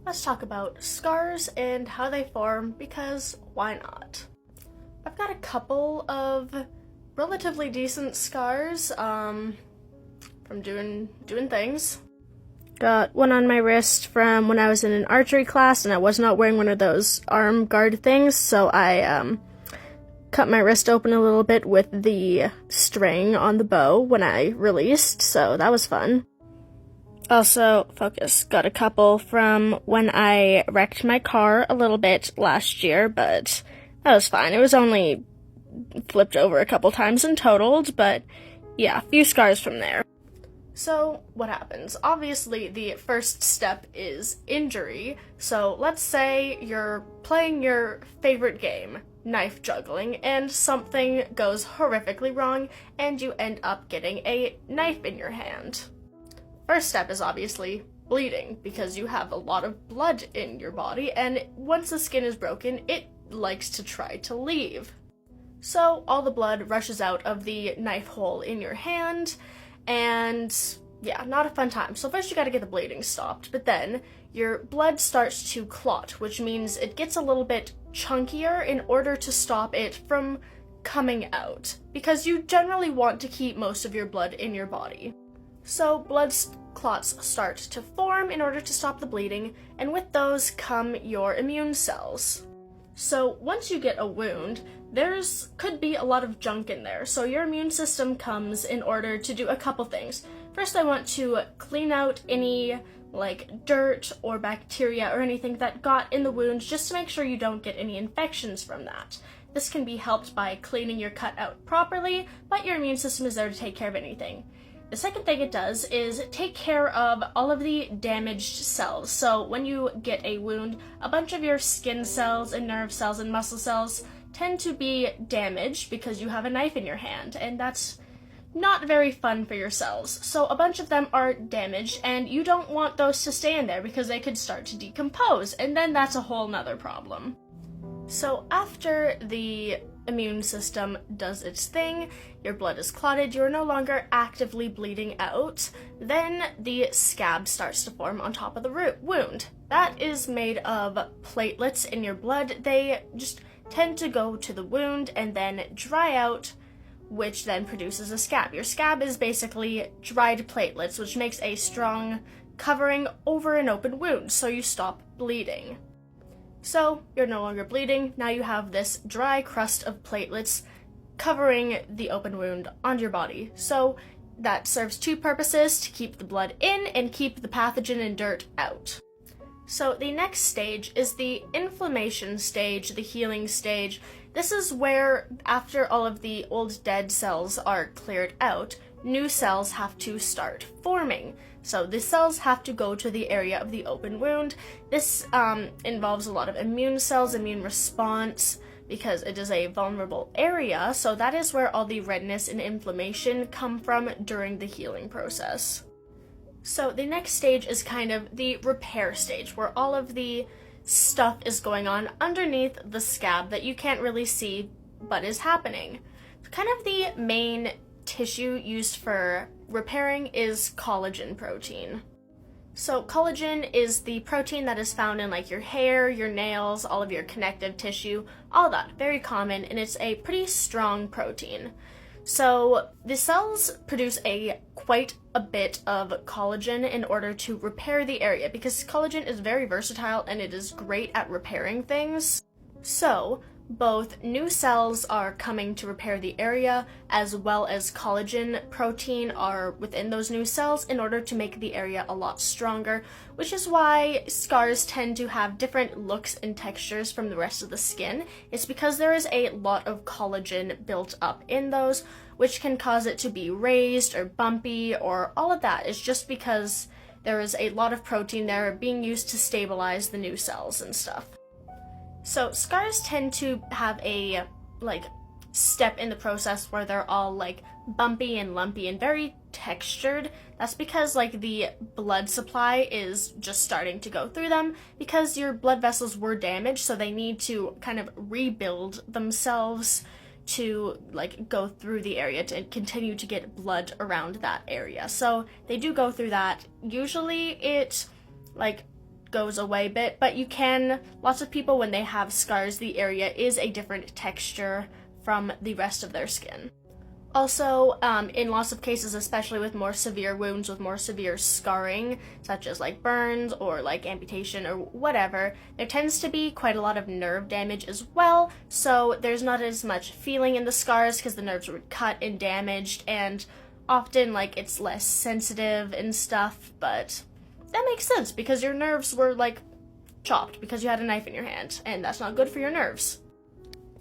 let's talk about scars and how they form, because why not? I've got a couple of relatively decent scars from doing things. Got one on my wrist from when I was in an archery class and I was not wearing one of those arm guard things, so I cut my wrist open a little bit with the string on the bow when I released, so that was fun. Also, got a couple from when I wrecked my car a little bit last year, but that was fine. It was only flipped over a couple times and totaled, but yeah, a few scars from there. So, what happens? Obviously, the first step is injury. So, let's say you're playing your favorite game, knife juggling, and something goes horrifically wrong, and you end up getting a knife in your hand. First step is obviously bleeding, because you have a lot of blood in your body, and once the skin is broken, it likes to try to leave. So, all the blood rushes out of the knife hole in your hand, and yeah, not a fun time. So first you gotta get the bleeding stopped, but then your blood starts to clot, which means it gets a little bit chunkier in order to stop it from coming out, because you generally want to keep most of your blood in your body. So blood clots start to form in order to stop the bleeding, and with those come your immune cells. So once you get a wound, could be a lot of junk in there, so your immune system comes in order to do a couple things. First, I want to clean out any dirt or bacteria or anything that got in the wound, just to make sure you don't get any infections from that. This can be helped by cleaning your cut out properly, but your immune system is there to take care of anything. The second thing it does is take care of all of the damaged cells. So when you get a wound, a bunch of your skin cells and nerve cells and muscle cells tend to be damaged because you have a knife in your hand, and that's not very fun for your cells. So a bunch of them are damaged, and you don't want those to stay in there because they could start to decompose, and then that's a whole nother problem. So after the immune system does its thing, your blood is clotted, you're no longer actively bleeding out, then the scab starts to form on top of the wound. That is made of platelets in your blood. They just tend to go to the wound and then dry out, which then produces a scab. Your scab is basically dried platelets, which makes a strong covering over an open wound, so you stop bleeding. So, you're no longer bleeding, now you have this dry crust of platelets covering the open wound on your body. So, that serves two purposes: to keep the blood in and keep the pathogen and dirt out. So, the next stage is the inflammation stage, the healing stage. This is where, after all of the old dead cells are cleared out, new cells have to start forming. So the cells have to go to the area of the open wound. This involves a lot of immune cells, immune response, because it is a vulnerable area, so that is where all the redness and inflammation come from during the healing process. So the next stage is kind of the repair stage, where all of the stuff is going on underneath the scab that you can't really see but is happening. Kind of the main tissue used for repairing is collagen protein. So collagen is the protein that is found in your hair, your nails, all of your connective tissue, all that, very common, and it's a pretty strong protein. So the cells produce quite a bit of collagen in order to repair the area, because collagen is very versatile and it is great at repairing things. So both new cells are coming to repair the area, as well as collagen protein are within those new cells in order to make the area a lot stronger, which is why scars tend to have different looks and textures from the rest of the skin. It's because there is a lot of collagen built up in those, which can cause it to be raised or bumpy or all of that. It's just because there is a lot of protein there being used to stabilize the new cells and stuff. So scars tend to have a step in the process where they're all bumpy and lumpy and very textured. That's because the blood supply is just starting to go through them, because your blood vessels were damaged, so they need to kind of rebuild themselves to go through the area to continue to get blood around that area. So they do go through that. Usually it goes away a bit, but lots of people, when they have scars, the area is a different texture from the rest of their skin. Also, in lots of cases, especially with more severe wounds, with more severe scarring, such as like burns or like amputation or whatever, there tends to be quite a lot of nerve damage as well, so there's not as much feeling in the scars because the nerves were cut and damaged, and often like it's less sensitive and stuff, but that makes sense because your nerves were like chopped because you had a knife in your hand, and that's not good for your nerves.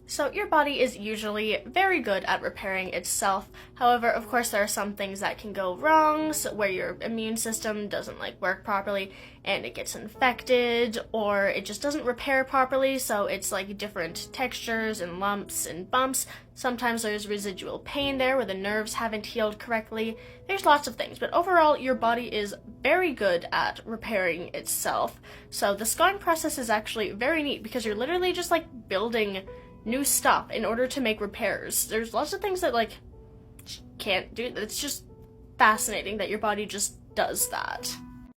So your body is usually very good at repairing itself. However, of course, there are some things that can go wrong, so where your immune system doesn't like work properly and it gets infected, or it just doesn't repair properly, so it's like different textures and lumps and bumps. Sometimes there's residual pain there where the nerves haven't healed correctly. There's lots of things, but overall your body is very good at repairing itself. So the scarring process is actually very neat because you're literally just like building new stuff in order to make repairs. There's lots of things that like can't do. It's just fascinating that your body just does that.